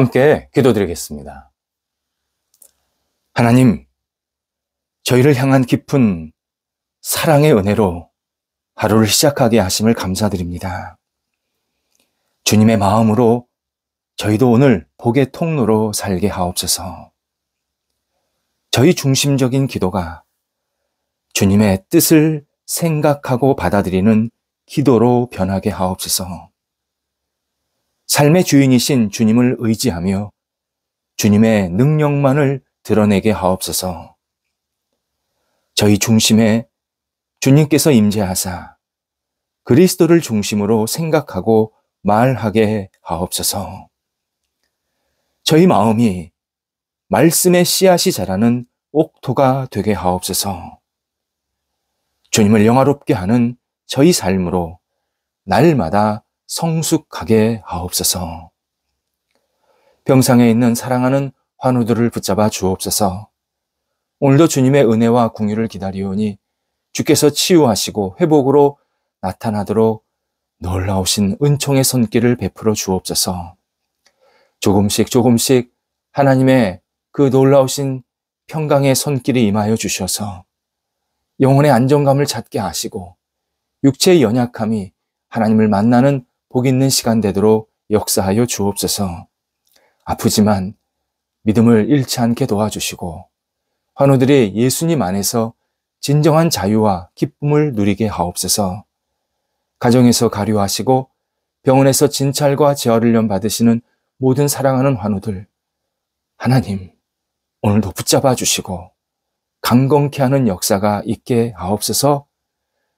함께 기도드리겠습니다. 하나님, 저희를 향한 깊은 사랑의 은혜로 하루를 시작하게 하심을 감사드립니다. 주님의 마음으로 저희도 오늘 복의 통로로 살게 하옵소서. 저희 중심적인 기도가 주님의 뜻을 생각하고 받아들이는 기도로 변하게 하옵소서. 삶의 주인이신 주님을 의지하며 주님의 능력만을 드러내게 하옵소서. 저희 중심에 주님께서 임재하사 그리스도를 중심으로 생각하고 말하게 하옵소서. 저희 마음이 말씀의 씨앗이 자라는 옥토가 되게 하옵소서. 주님을 영화롭게 하는 저희 삶으로 날마다 성숙하게 하옵소서. 병상에 있는 사랑하는 환우들을 붙잡아 주옵소서. 오늘도 주님의 은혜와 궁유를 기다리오니 주께서 치유하시고 회복으로 나타나도록 놀라우신 은총의 손길을 베풀어 주옵소서. 조금씩 하나님의 그 놀라우신 평강의 손길이 임하여 주셔서 영혼의 안정감을 찾게 하시고 육체의 연약함이 하나님을 만나는 복 있는 시간 되도록 역사하여 주옵소서. 아프지만 믿음을 잃지 않게 도와주시고 환우들이 예수님 안에서 진정한 자유와 기쁨을 누리게 하옵소서. 가정에서 가료하시고 병원에서 진찰과 재활훈련 받으시는 모든 사랑하는 환우들, 하나님 오늘도 붙잡아 주시고 강건케 하는 역사가 있게 하옵소서.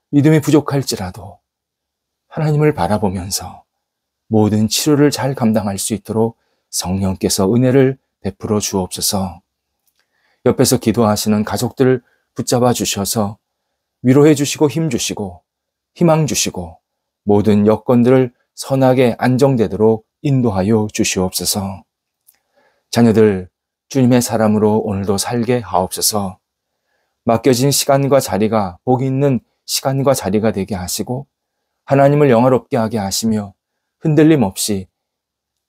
믿음이 부족할지라도 하나님을 바라보면서 모든 치료를 잘 감당할 수 있도록 성령께서 은혜를 베풀어 주옵소서. 옆에서 기도하시는 가족들을 붙잡아 주셔서 위로해 주시고 힘 주시고 희망 주시고 모든 여건들을 선하게 안정되도록 인도하여 주시옵소서. 자녀들 주님의 사람으로 오늘도 살게 하옵소서. 맡겨진 시간과 자리가 복 있는 시간과 자리가 되게 하시고 하나님을 영화롭게 하게 하시며 흔들림 없이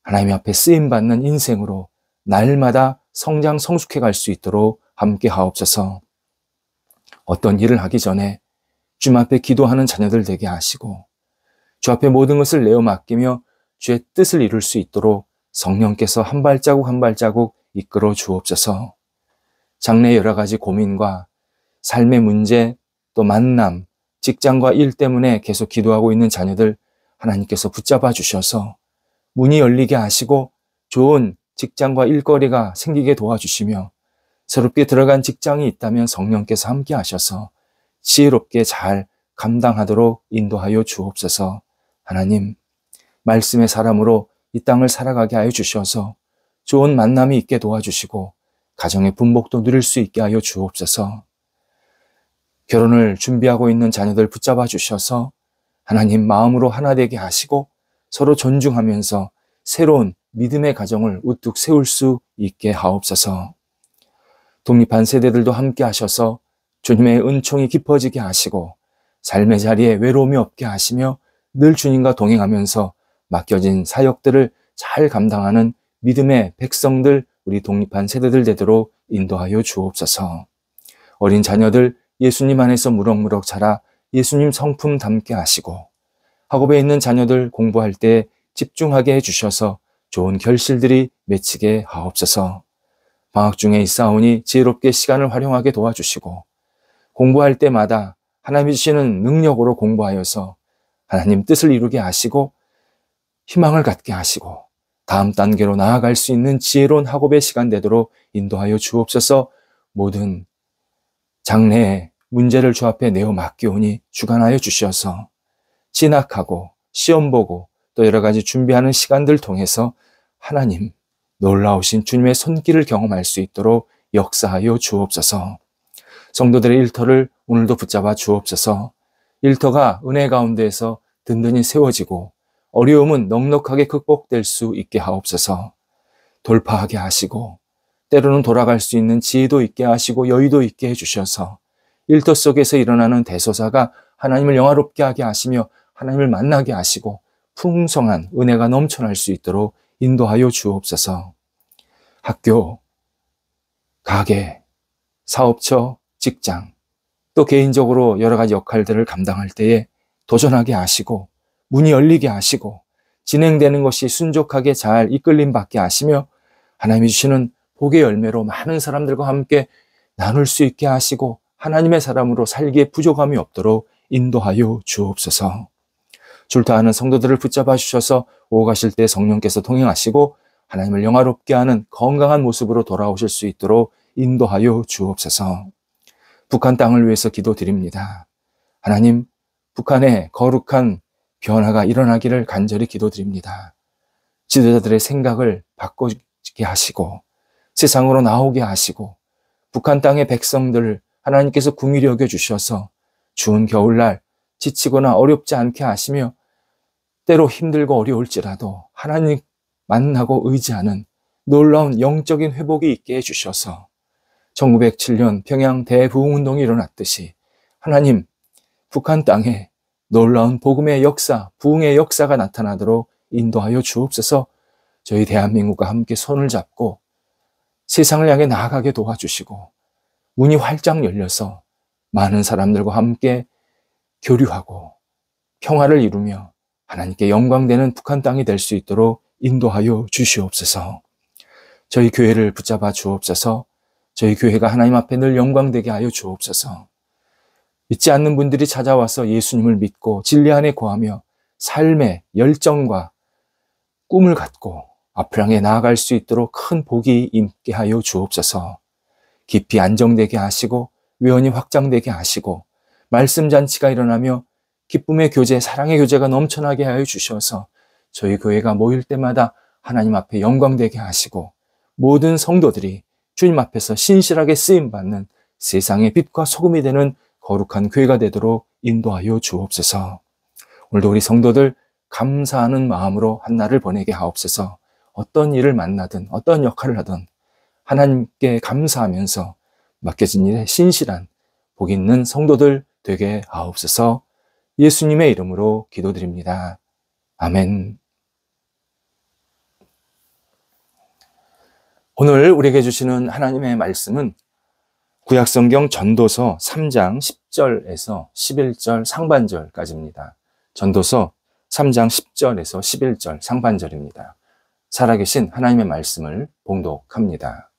하나님 앞에 쓰임받는 인생으로 날마다 성장 성숙해 갈 수 있도록 함께 하옵소서. 어떤 일을 하기 전에 주님 앞에 기도하는 자녀들 되게 하시고 주 앞에 모든 것을 내어 맡기며 주의 뜻을 이룰 수 있도록 성령께서 한 발자국 한 발자국 이끌어 주옵소서. 장래의 여러 가지 고민과 삶의 문제, 또 만남, 직장과 일 때문에 계속 기도하고 있는 자녀들 하나님께서 붙잡아 주셔서 문이 열리게 하시고 좋은 직장과 일거리가 생기게 도와주시며 새롭게 들어간 직장이 있다면 성령께서 함께 하셔서 지혜롭게 잘 감당하도록 인도하여 주옵소서. 하나님, 말씀의 사람으로 이 땅을 살아가게 하여 주셔서 좋은 만남이 있게 도와주시고 가정의 분복도 누릴 수 있게 하여 주옵소서. 결혼을 준비하고 있는 자녀들 붙잡아 주셔서 하나님 마음으로 하나 되게 하시고 서로 존중하면서 새로운 믿음의 가정을 우뚝 세울 수 있게 하옵소서. 독립한 세대들도 함께 하셔서 주님의 은총이 깊어지게 하시고 삶의 자리에 외로움이 없게 하시며 늘 주님과 동행하면서 맡겨진 사역들을 잘 감당하는 믿음의 백성들, 우리 독립한 세대들 되도록 인도하여 주옵소서. 어린 자녀들 예수님 안에서 무럭무럭 자라 예수님 성품 담게 하시고 학업에 있는 자녀들 공부할 때 집중하게 해주셔서 좋은 결실들이 맺히게 하옵소서. 방학 중에 있사오니 지혜롭게 시간을 활용하게 도와주시고 공부할 때마다 하나님이 주시는 능력으로 공부하여서 하나님 뜻을 이루게 하시고 희망을 갖게 하시고 다음 단계로 나아갈 수 있는 지혜로운 학업의 시간 되도록 인도하여 주옵소서. 모든 장래의 문제를 주 앞에 내어 맡기오니 주관하여 주셔서 진학하고 시험 보고 또 여러 가지 준비하는 시간들 통해서 하나님 놀라우신 주님의 손길을 경험할 수 있도록 역사하여 주옵소서. 성도들의 일터를 오늘도 붙잡아 주옵소서. 일터가 은혜 가운데에서 든든히 세워지고 어려움은 넉넉하게 극복될 수 있게 하옵소서. 돌파하게 하시고 때로는 돌아갈 수 있는 지혜도 있게 하시고 여유도 있게 해주셔서 일터 속에서 일어나는 대소사가 하나님을 영화롭게 하게 하시며 하나님을 만나게 하시고 풍성한 은혜가 넘쳐날 수 있도록 인도하여 주옵소서. 학교, 가게, 사업처, 직장, 또 개인적으로 여러 가지 역할들을 감당할 때에 도전하게 하시고 문이 열리게 하시고 진행되는 것이 순종하게 잘 이끌림 받게 하시며 하나님이 주시는 복의 열매로 많은 사람들과 함께 나눌 수 있게 하시고 하나님의 사람으로 살기에 부족함이 없도록 인도하여 주옵소서. 줄타하는 성도들을 붙잡아 주셔서 오고 가실 때 성령께서 동행하시고 하나님을 영화롭게 하는 건강한 모습으로 돌아오실 수 있도록 인도하여 주옵소서. 북한 땅을 위해서 기도드립니다. 하나님, 북한에 거룩한 변화가 일어나기를 간절히 기도드립니다. 지도자들의 생각을 바꾸게 하시고 세상으로 나오게 하시고 북한 땅의 백성들을 하나님께서 긍휼히 여겨주셔서 추운 겨울날 지치거나 어렵지 않게 하시며 때로 힘들고 어려울지라도 하나님 만나고 의지하는 놀라운 영적인 회복이 있게 해주셔서 1907년 평양 대부흥운동이 일어났듯이 하나님 북한 땅에 놀라운 복음의 역사, 부흥의 역사가 나타나도록 인도하여 주옵소서. 저희 대한민국과 함께 손을 잡고 세상을 향해 나아가게 도와주시고 문이 활짝 열려서 많은 사람들과 함께 교류하고 평화를 이루며 하나님께 영광되는 북한 땅이 될 수 있도록 인도하여 주시옵소서. 저희 교회를 붙잡아 주옵소서. 저희 교회가 하나님 앞에 늘 영광되게 하여 주옵소서. 믿지 않는 분들이 찾아와서 예수님을 믿고 진리 안에 거하며 삶의 열정과 꿈을 갖고 앞을 향해 나아갈 수 있도록 큰 복이 임게 하여 주옵소서. 깊이 안정되게 하시고 외원이 확장되게 하시고 말씀 잔치가 일어나며 기쁨의 교제, 사랑의 교제가 넘쳐나게 하여 주셔서 저희 교회가 모일 때마다 하나님 앞에 영광되게 하시고 모든 성도들이 주님 앞에서 신실하게 쓰임받는 세상의 빛과 소금이 되는 거룩한 교회가 되도록 인도하여 주옵소서. 오늘도 우리 성도들 감사하는 마음으로 한 날을 보내게 하옵소서. 어떤 일을 만나든 어떤 역할을 하든 하나님께 감사하면서 맡겨진 일에 신실한 복 있는 성도들 되게 하옵소서. 예수님의 이름으로 기도드립니다. 아멘. 오늘 우리에게 주시는 하나님의 말씀은 구약성경 전도서 3장 10절에서 11절 상반절까지입니다. 전도서 3장 10절에서 11절 상반절입니다. 살아계신 하나님의 말씀을 봉독합니다.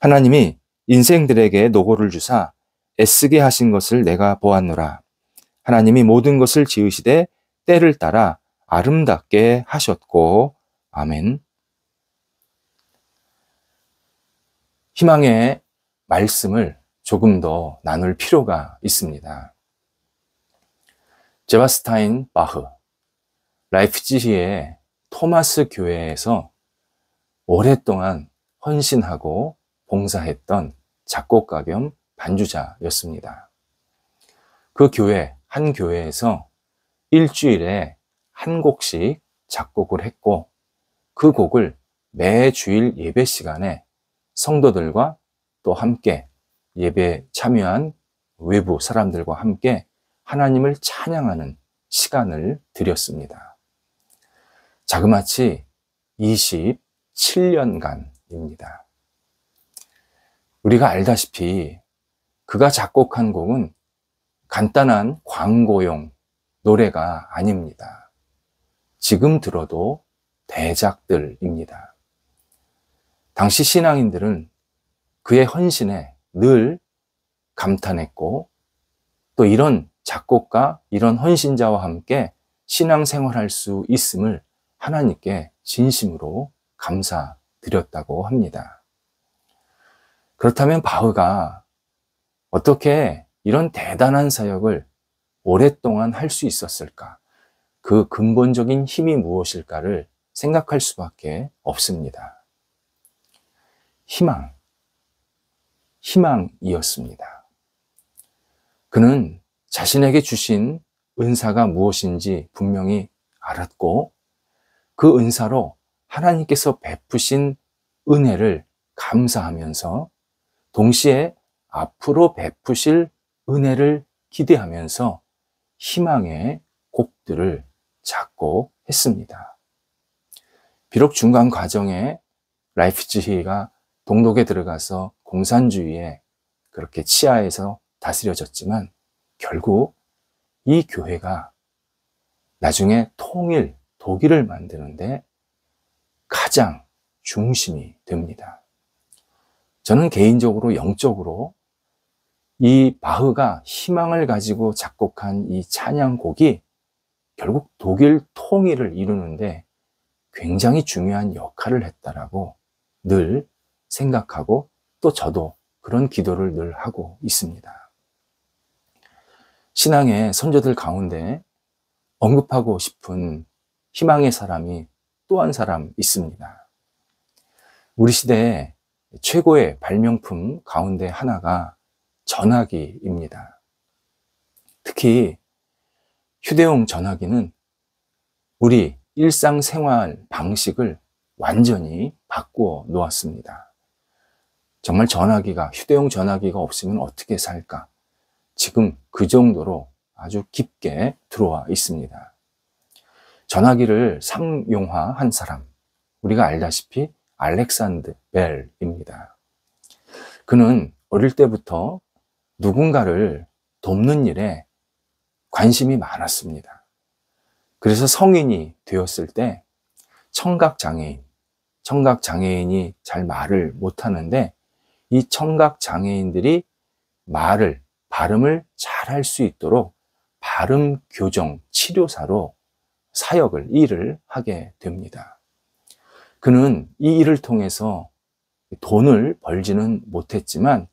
하나님이 인생들에게 노고를 주사 애쓰게 하신 것을 내가 보았노라. 하나님이 모든 것을 지으시되 때를 따라 아름답게 하셨고. 아멘. 희망의 말씀을 조금 더 나눌 필요가 있습니다. 제바스타인 바흐, 라이프치히의 토마스 교회에서 오랫동안 헌신하고 봉사했던 작곡가 겸 반주자였습니다. 그 교회, 한 교회에서 일주일에 한 곡씩 작곡을 했고 그 곡을 매 주일 예배 시간에 성도들과 또 함께 예배에 참여한 외부 사람들과 함께 하나님을 찬양하는 시간을 드렸습니다. 자그마치 27년간입니다. 우리가 알다시피 그가 작곡한 곡은 간단한 광고용 노래가 아닙니다. 지금 들어도 대작들입니다. 당시 신앙인들은 그의 헌신에 늘 감탄했고 또 이런 작곡가, 이런 헌신자와 함께 신앙생활할 수 있음을 하나님께 진심으로 감사드렸다고 합니다. 그렇다면 바흐가 어떻게 이런 대단한 사역을 오랫동안 할 수 있었을까? 그 근본적인 힘이 무엇일까를 생각할 수밖에 없습니다. 희망이었습니다. 그는 자신에게 주신 은사가 무엇인지 분명히 알았고 그 은사로 하나님께서 베푸신 은혜를 감사하면서 동시에 앞으로 베푸실 은혜를 기대하면서 희망의 곡들을 작곡했습니다. 비록 중간 과정에 라이프치히가 동독에 들어가서 공산주의에 그렇게 치하에서 다스려졌지만 결국 이 교회가 나중에 통일, 독일을 만드는데 가장 중심이 됩니다. 저는 개인적으로 영적으로 이 바흐가 희망을 가지고 작곡한 이 찬양곡이 결국 독일 통일을 이루는데 굉장히 중요한 역할을 했다라고 늘 생각하고 또 저도 그런 기도를 늘 하고 있습니다. 신앙의 선조들 가운데 언급하고 싶은 희망의 사람이 또 한 사람 있습니다. 우리 시대의 최고의 발명품 가운데 하나가 전화기입니다. 특히 휴대용 전화기는 우리 일상생활 방식을 완전히 바꾸어 놓았습니다. 정말 휴대용 전화기가 없으면 어떻게 살까? 지금 그 정도로 아주 깊게 들어와 있습니다. 전화기를 상용화한 사람, 우리가 알다시피 알렉산드 벨입니다. 그는 어릴 때부터 누군가를 돕는 일에 관심이 많았습니다. 그래서 성인이 되었을 때 청각장애인이 잘 말을 못하는데 이 청각장애인들이 발음을 잘 할 수 있도록 발음 교정 치료사로 일을 하게 됩니다. 그는 이 일을 통해서 돈을 벌지는 못했지만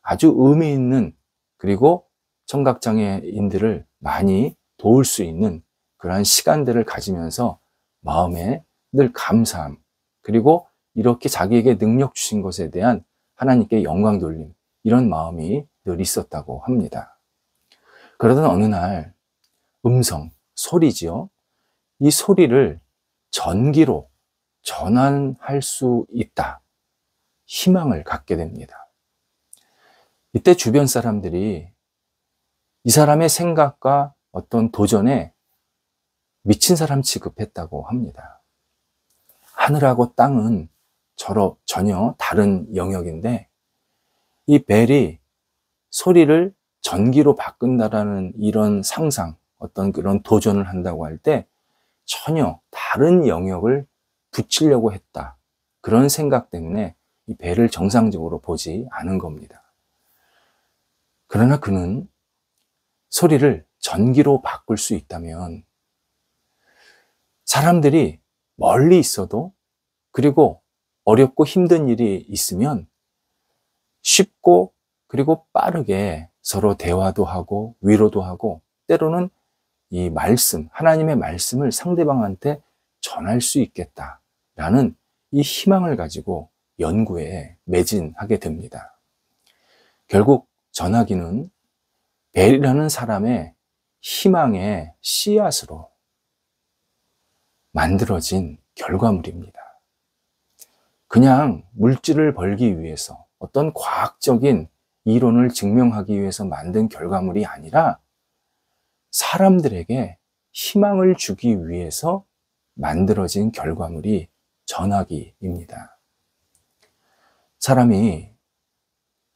아주 의미 있는 그리고 청각장애인들을 많이 도울 수 있는 그러한 시간들을 가지면서 마음에 늘 감사함, 그리고 이렇게 자기에게 능력 주신 것에 대한 하나님께 영광 돌림, 이런 마음이 늘 있었다고 합니다. 그러던 어느 날 소리지요. 이 소리를 전기로 전환할 수 있다. 희망을 갖게 됩니다. 이때 주변 사람들이 이 사람의 생각과 어떤 도전에 미친 사람 취급했다고 합니다. 하늘하고 땅은 전혀 다른 영역인데 이 벨이 소리를 전기로 바꾼다라는 이런 상상, 어떤 그런 도전을 한다고 할 때 전혀 다른 영역을 붙이려고 했다. 그런 생각 때문에 이 벨을 정상적으로 보지 않은 겁니다. 그러나 그는 소리를 전기로 바꿀 수 있다면 사람들이 멀리 있어도, 그리고 어렵고 힘든 일이 있으면 쉽고 그리고 빠르게 서로 대화도 하고 위로도 하고 때로는 이 하나님의 말씀을 상대방한테 전할 수 있겠다라는 이 희망을 가지고 연구에 매진하게 됩니다. 결국 전화기는 벨이라는 사람의 희망의 씨앗으로 만들어진 결과물입니다. 그냥 물질을 벌기 위해서 어떤 과학적인 이론을 증명하기 위해서 만든 결과물이 아니라 사람들에게 희망을 주기 위해서 만들어진 결과물이 전화기입니다. 사람이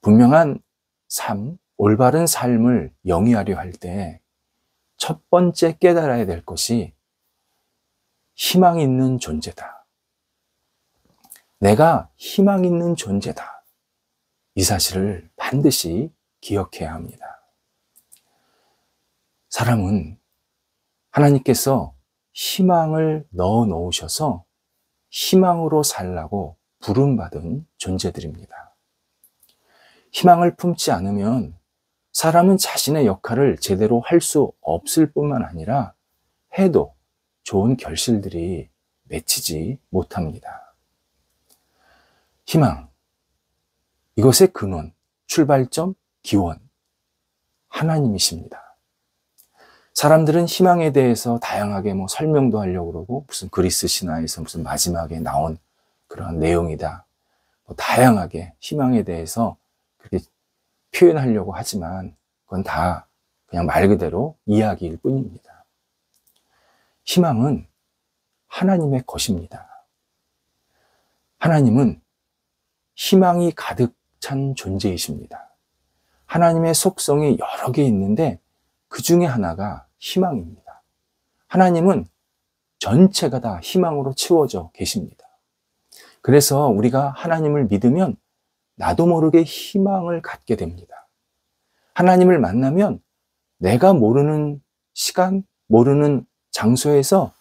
분명한 올바른 삶을 영위하려 할 때 첫 번째 깨달아야 될 것이 희망 있는 존재다. 내가 희망 있는 존재다. 이 사실을 반드시 기억해야 합니다. 사람은 하나님께서 희망을 넣어 놓으셔서 희망으로 살라고 부름받은 존재들입니다. 희망을 품지 않으면 사람은 자신의 역할을 제대로 할 수 없을 뿐만 아니라 해도 좋은 결실들이 맺히지 못합니다. 희망, 이것의 근원, 출발점, 기원, 하나님이십니다. 사람들은 희망에 대해서 다양하게 설명도 하려고 그러고 무슨 그리스 신화에서 무슨 마지막에 나온 그런 내용이다. 다양하게 희망에 대해서 그렇게 표현하려고 하지만 그건 다 그냥 말 그대로 이야기일 뿐입니다. 희망은 하나님의 것입니다. 하나님은 희망이 가득 찬 존재이십니다. 하나님의 속성이 여러 개 있는데 그 중에 하나가 희망입니다. 하나님은 전체가 다 희망으로 채워져 계십니다. 그래서 우리가 하나님을 믿으면 나도 모르게 희망을 갖게 됩니다. 하나님을 만나면 내가 모르는 시간, 모르는 장소에서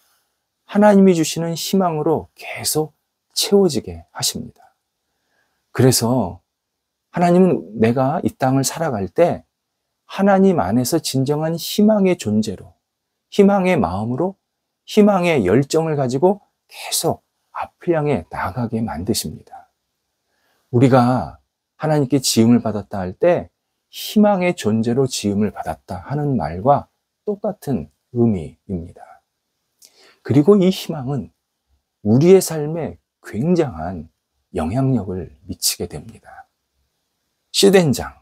하나님이 주시는 희망으로 계속 채워지게 하십니다. 그래서 하나님은 내가 이 땅을 살아갈 때 하나님 안에서 진정한 희망의 존재로, 희망의 마음으로, 희망의 열정을 가지고 계속 앞을 향해 나아가게 만드십니다. 우리가 하나님께 지음을 받았다 할 때 희망의 존재로 지음을 받았다 하는 말과 똑같은 의미입니다. 그리고 이 희망은 우리의 삶에 굉장한 영향력을 미치게 됩니다. 씨된장,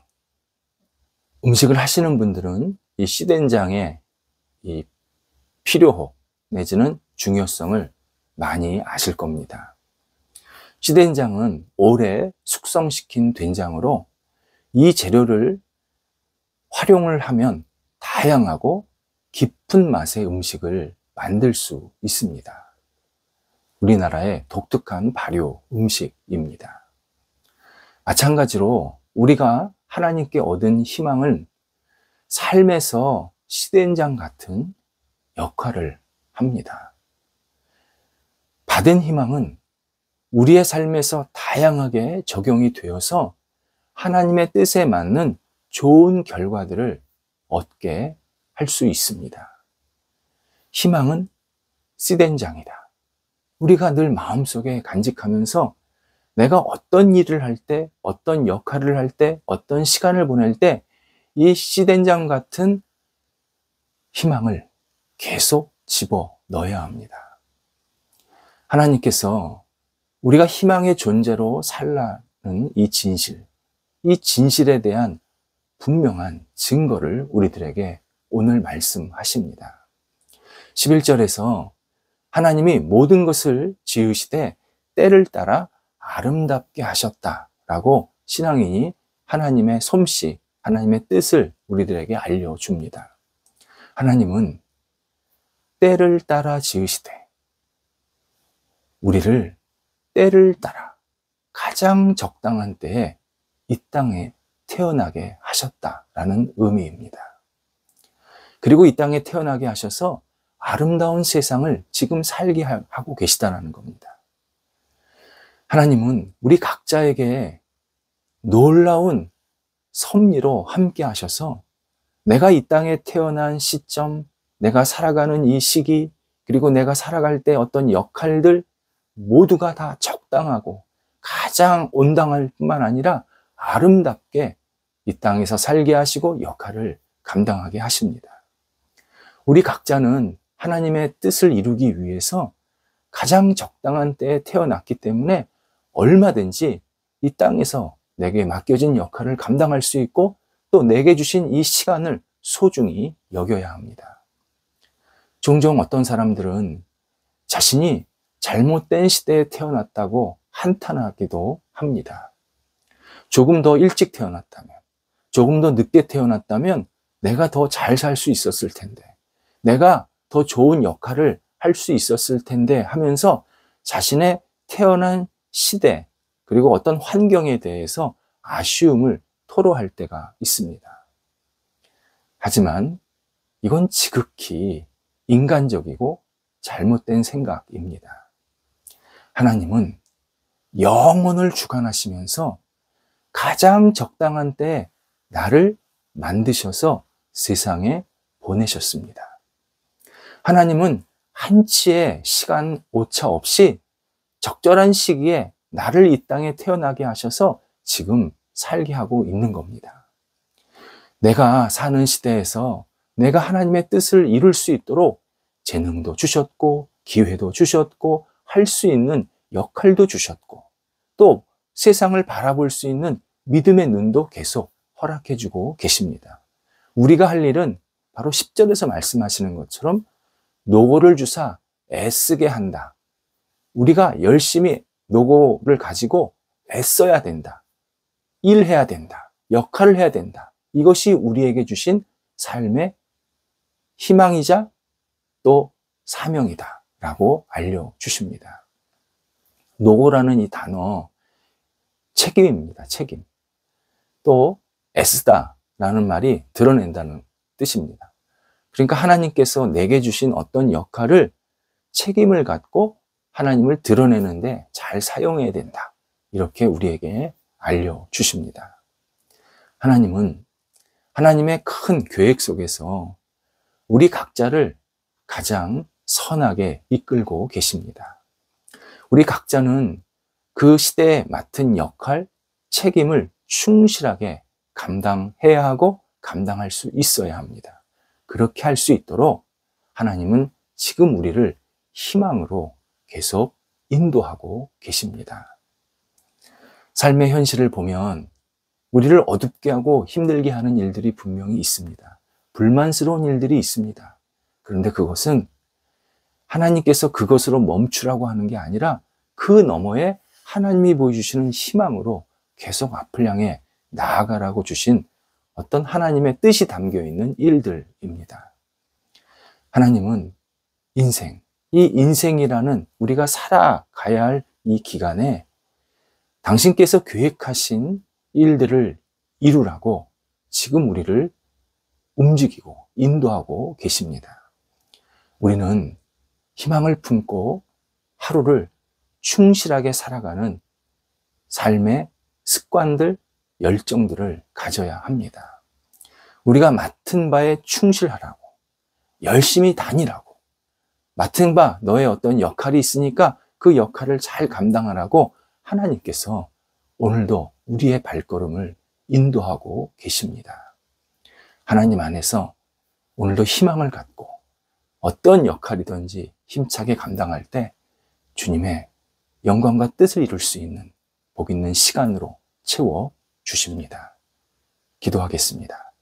음식을 하시는 분들은 이 씨된장의 이 필요호 내지는 중요성을 많이 아실 겁니다. 씨된장은 오래 숙성시킨 된장으로 이 재료를 활용을 하면 다양하고 깊은 맛의 음식을 만들 수 있습니다. 우리나라의 독특한 발효 음식입니다. 마찬가지로 우리가 하나님께 얻은 희망은 삶에서 씨된장 같은 역할을 합니다. 받은 희망은 우리의 삶에서 다양하게 적용이 되어서 하나님의 뜻에 맞는 좋은 결과들을 얻게 할 수 있습니다. 희망은 씨된장이다. 우리가 늘 마음속에 간직하면서 내가 어떤 일을 할 때, 어떤 역할을 할 때, 어떤 시간을 보낼 때 이 씨된장 같은 희망을 계속 집어 넣어야 합니다. 하나님께서 우리가 희망의 존재로 살라는 이 진실에 대한 분명한 증거를 우리들에게 오늘 말씀하십니다. 11절에서 하나님이 모든 것을 지으시되 때를 따라 아름답게 하셨다라고 신앙인이 하나님의 솜씨, 하나님의 뜻을 우리들에게 알려줍니다. 하나님은 때를 따라 지으시되 우리를 때를 따라 가장 적당한 때에 이 땅에 태어나게 하셨다라는 의미입니다. 그리고 이 땅에 태어나게 하셔서 아름다운 세상을 지금 살게 하고 계시다는 겁니다. 하나님은 우리 각자에게 놀라운 섭리로 함께 하셔서 내가 이 땅에 태어난 시점, 내가 살아가는 이 시기, 그리고 내가 살아갈 때 어떤 역할들 모두가 다 적당하고 가장 온당할 뿐만 아니라 아름답게 이 땅에서 살게 하시고 역할을 감당하게 하십니다. 우리 각자는 하나님의 뜻을 이루기 위해서 가장 적당한 때에 태어났기 때문에 얼마든지 이 땅에서 내게 맡겨진 역할을 감당할 수 있고 또 내게 주신 이 시간을 소중히 여겨야 합니다. 종종 어떤 사람들은 자신이 잘못된 시대에 태어났다고 한탄하기도 합니다. 조금 더 일찍 태어났다면, 조금 더 늦게 태어났다면 내가 더 잘 살 수 있었을 텐데, 내가 더 좋은 역할을 할 수 있었을 텐데 하면서 자신의 태어난 시대 그리고 어떤 환경에 대해서 아쉬움을 토로할 때가 있습니다. 하지만 이건 지극히 인간적이고 잘못된 생각입니다. 하나님은 영원을 주관하시면서 가장 적당한 때에 나를 만드셔서 세상에 보내셨습니다. 하나님은 한치의 시간 오차 없이 적절한 시기에 나를 이 땅에 태어나게 하셔서 지금 살게 하고 있는 겁니다. 내가 사는 시대에서 내가 하나님의 뜻을 이룰 수 있도록 재능도 주셨고 기회도 주셨고 할 수 있는 역할도 주셨고 또 세상을 바라볼 수 있는 믿음의 눈도 계속 허락해 주고 계십니다. 우리가 할 일은 바로 10절에서 말씀하시는 것처럼 노고를 주사 애쓰게 한다. 우리가 열심히 노고를 가지고 애써야 된다. 일해야 된다. 역할을 해야 된다. 이것이 우리에게 주신 삶의 희망이자 또 사명이다 라고 알려주십니다. 노고라는 이 단어, 책임입니다. 책임. 또 애쓰다라는 말이 드러낸다는 뜻입니다. 그러니까 하나님께서 내게 주신 어떤 역할을 책임을 갖고 하나님을 드러내는데 잘 사용해야 된다. 이렇게 우리에게 알려주십니다. 하나님은 하나님의 큰 계획 속에서 우리 각자를 가장 선하게 이끌고 계십니다. 우리 각자는 그 시대에 맡은 역할, 책임을 충실하게 감당해야 하고 감당할 수 있어야 합니다. 그렇게 할 수 있도록 하나님은 지금 우리를 희망으로 계속 인도하고 계십니다. 삶의 현실을 보면 우리를 어둡게 하고 힘들게 하는 일들이 분명히 있습니다. 불만스러운 일들이 있습니다. 그런데 그것은 하나님께서 그것으로 멈추라고 하는 게 아니라 그 너머에 하나님이 보여주시는 희망으로 계속 앞을 향해 나아가라고 주신 어떤 하나님의 뜻이 담겨 있는 일들입니다. 하나님은 인생, 이 인생이라는 우리가 살아가야 할 이 기간에 당신께서 계획하신 일들을 이루라고 지금 우리를 움직이고 인도하고 계십니다. 우리는 희망을 품고 하루를 충실하게 살아가는 삶의 습관들, 열정들을 가져야 합니다. 우리가 맡은 바에 충실하라고, 열심히 다니라고, 맡은 바 너의 어떤 역할이 있으니까 그 역할을 잘 감당하라고 하나님께서 오늘도 우리의 발걸음을 인도하고 계십니다. 하나님 안에서 오늘도 희망을 갖고 어떤 역할이든지 힘차게 감당할 때 주님의 영광과 뜻을 이룰 수 있는 복 있는 시간으로 채워 주십니다. 기도하겠습니다.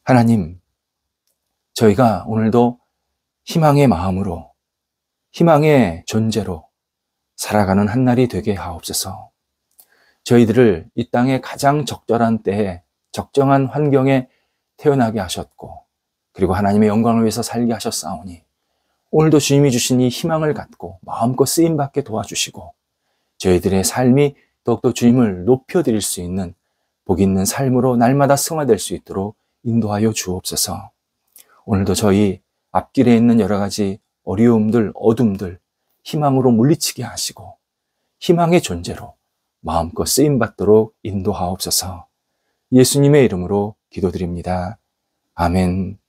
하나님, 저희가 오늘도 희망의 마음으로, 희망의 존재로 살아가는 한날이 되게 하옵소서. 저희들을 이 땅의 가장 적절한 때에 적정한 환경에 태어나게 하셨고, 그리고 하나님의 영광을 위해서 살게 하셨사오니 오늘도 주님이 주신 이 희망을 갖고 마음껏 쓰임받게 도와주시고 저희들의 삶이 더욱더 주님을 높여드릴 수 있는 복 있는 삶으로 날마다 승화될 수 있도록 인도하여 주옵소서. 오늘도 저희 앞길에 있는 여러 가지 어려움들, 어둠들 희망으로 물리치게 하시고 희망의 존재로 마음껏 쓰임받도록 인도하옵소서. 예수님의 이름으로 기도드립니다. 아멘.